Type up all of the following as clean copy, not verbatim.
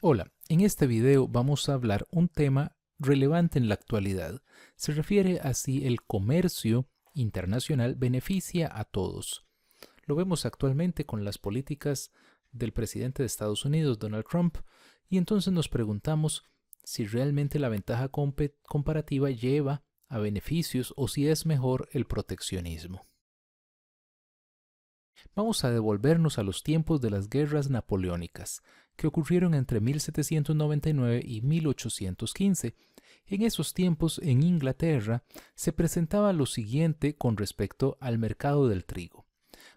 Hola, en este video vamos a hablar un tema relevante en la actualidad. Se refiere a si el comercio internacional beneficia a todos. Lo vemos actualmente con las políticas del presidente de Estados Unidos, Donald Trump, y entonces nos preguntamos si realmente la ventaja comparativa lleva a beneficios o si es mejor el proteccionismo. Vamos a devolvernos a los tiempos de las guerras napoleónicas, que ocurrieron entre 1799 y 1815. En esos tiempos, en Inglaterra, se presentaba lo siguiente con respecto al mercado del trigo.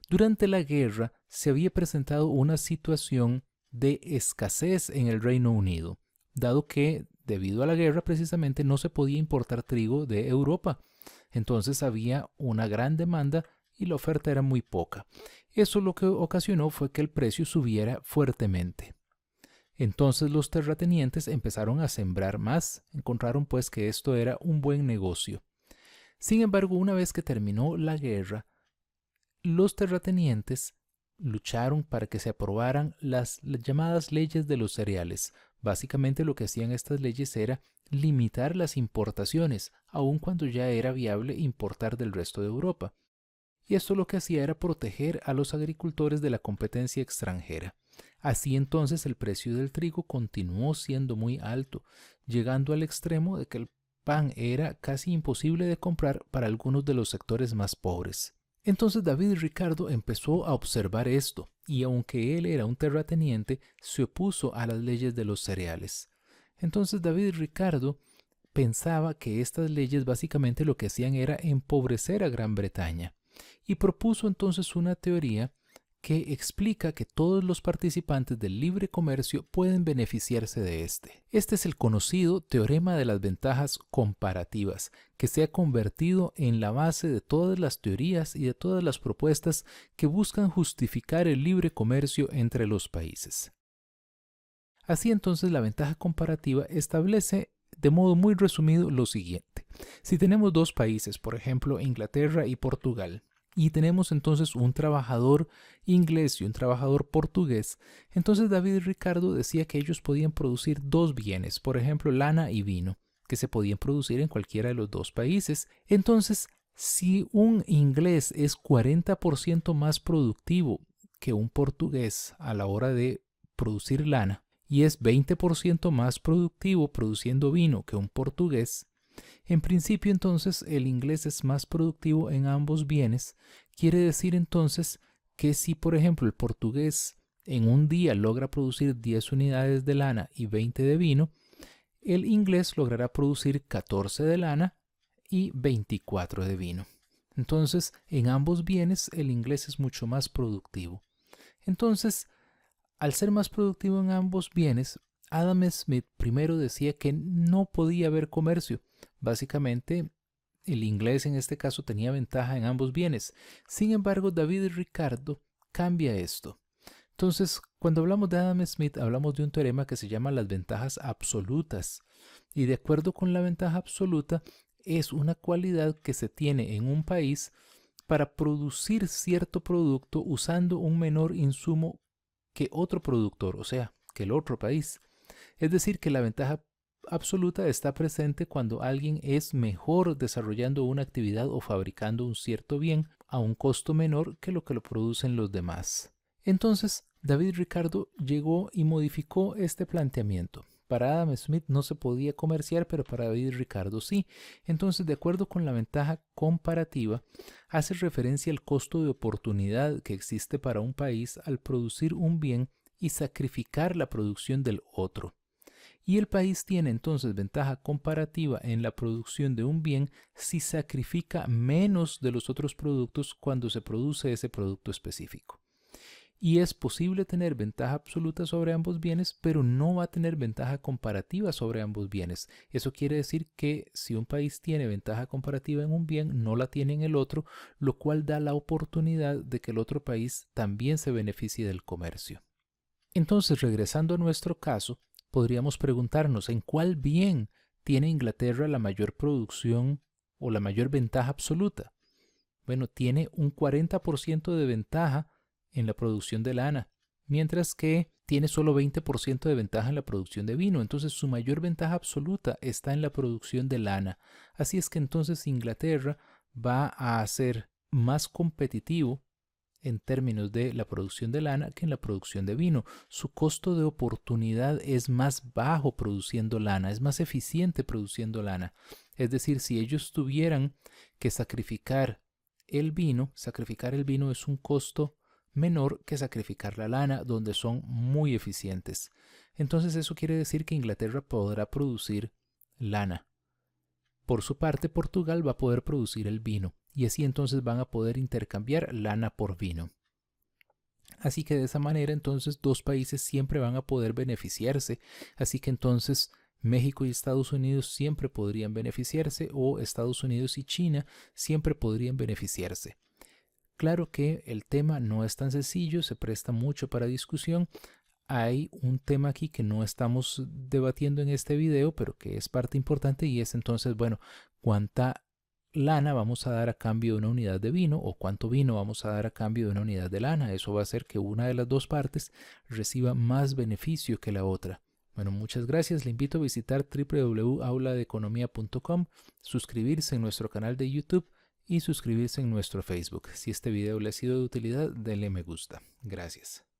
Durante la guerra se había presentado una situación de escasez en el Reino Unido, dado que, debido a la guerra, precisamente no se podía importar trigo de Europa. Entonces había una gran demanda y la oferta era muy poca. Eso lo que ocasionó fue que el precio subiera fuertemente. Entonces los terratenientes empezaron a sembrar más, encontraron pues que esto era un buen negocio. Sin embargo, una vez que terminó la guerra, los terratenientes lucharon para que se aprobaran las llamadas leyes de los cereales. Básicamente lo que hacían estas leyes era limitar las importaciones, aun cuando ya era viable importar del resto de Europa. Y esto lo que hacía era proteger a los agricultores de la competencia extranjera. Así entonces el precio del trigo continuó siendo muy alto, llegando al extremo de que el pan era casi imposible de comprar para algunos de los sectores más pobres. Entonces David Ricardo empezó a observar esto, y aunque él era un terrateniente, se opuso a las leyes de los cereales. Entonces David Ricardo pensaba que estas leyes básicamente lo que hacían era empobrecer a Gran Bretaña, y propuso entonces una teoría que explica que todos los participantes del libre comercio pueden beneficiarse de este. Este es el conocido teorema de las ventajas comparativas, que se ha convertido en la base de todas las teorías y de todas las propuestas que buscan justificar el libre comercio entre los países. Así entonces la ventaja comparativa establece de modo muy resumido lo siguiente. Si tenemos dos países, por ejemplo Inglaterra y Portugal, y tenemos entonces un trabajador inglés y un trabajador portugués, entonces David Ricardo decía que ellos podían producir dos bienes, por ejemplo lana y vino, que se podían producir en cualquiera de los dos países. Entonces, si un inglés es 40% más productivo que un portugués a la hora de producir lana, y es 20% más productivo produciendo vino que un portugués, en principio entonces el inglés es más productivo en ambos bienes. Quiere decir entonces que si por ejemplo el portugués en un día logra producir 10 unidades de lana y 20 de vino, el inglés logrará producir 14 de lana y 24 de vino. Entonces en ambos bienes el inglés es mucho más productivo. Entonces, al ser más productivo en ambos bienes, Adam Smith primero decía que no podía haber comercio. Básicamente, el inglés en este caso tenía ventaja en ambos bienes. Sin embargo, David Ricardo cambia esto. Entonces, cuando hablamos de Adam Smith, hablamos de un teorema que se llama las ventajas absolutas. Y de acuerdo con la ventaja absoluta, es una cualidad que se tiene en un país para producir cierto producto usando un menor insumo que otro productor, o sea, que el otro país. Es decir, que la ventaja absoluta está presente cuando alguien es mejor desarrollando una actividad o fabricando un cierto bien a un costo menor que lo producen los demás. Entonces, David Ricardo llegó y modificó este planteamiento. Para Adam Smith no se podía comerciar, pero para David Ricardo sí. Entonces, de acuerdo con la ventaja comparativa, hace referencia al costo de oportunidad que existe para un país al producir un bien y sacrificar la producción del otro. Y el país tiene entonces ventaja comparativa en la producción de un bien si sacrifica menos de los otros productos cuando se produce ese producto específico. Y es posible tener ventaja absoluta sobre ambos bienes, pero no va a tener ventaja comparativa sobre ambos bienes. Eso quiere decir que si un país tiene ventaja comparativa en un bien, no la tiene en el otro, lo cual da la oportunidad de que el otro país también se beneficie del comercio. Entonces, regresando a nuestro caso, podríamos preguntarnos en cuál bien tiene Inglaterra la mayor producción o la mayor ventaja absoluta. Bueno, tiene un 40% de ventaja en la producción de lana, mientras que tiene solo 20% de ventaja en la producción de vino, entonces su mayor ventaja absoluta está en la producción de lana. Así es que entonces Inglaterra va a ser más competitivo en términos de la producción de lana que en la producción de vino. Su costo de oportunidad es más bajo produciendo lana, es más eficiente produciendo lana. Es decir, si ellos tuvieran que sacrificar el vino es un costo menor que sacrificar la lana, donde son muy eficientes. Entonces eso quiere decir que Inglaterra podrá producir lana. Por su parte, Portugal va a poder producir el vino y así entonces van a poder intercambiar lana por vino. Así que de esa manera entonces dos países siempre van a poder beneficiarse. Así que entonces México y Estados Unidos siempre podrían beneficiarse o Estados Unidos y China siempre podrían beneficiarse. Claro que el tema no es tan sencillo, se presta mucho para discusión. Hay un tema aquí que no estamos debatiendo en este video, pero que es parte importante y es entonces, bueno, cuánta lana vamos a dar a cambio de una unidad de vino o cuánto vino vamos a dar a cambio de una unidad de lana. Eso va a hacer que una de las dos partes reciba más beneficio que la otra. Bueno, muchas gracias. Le invito a visitar www.auladeeconomia.com, suscribirse en nuestro canal de YouTube y suscribirse en nuestro Facebook. Si este video le ha sido de utilidad, denle me gusta. Gracias.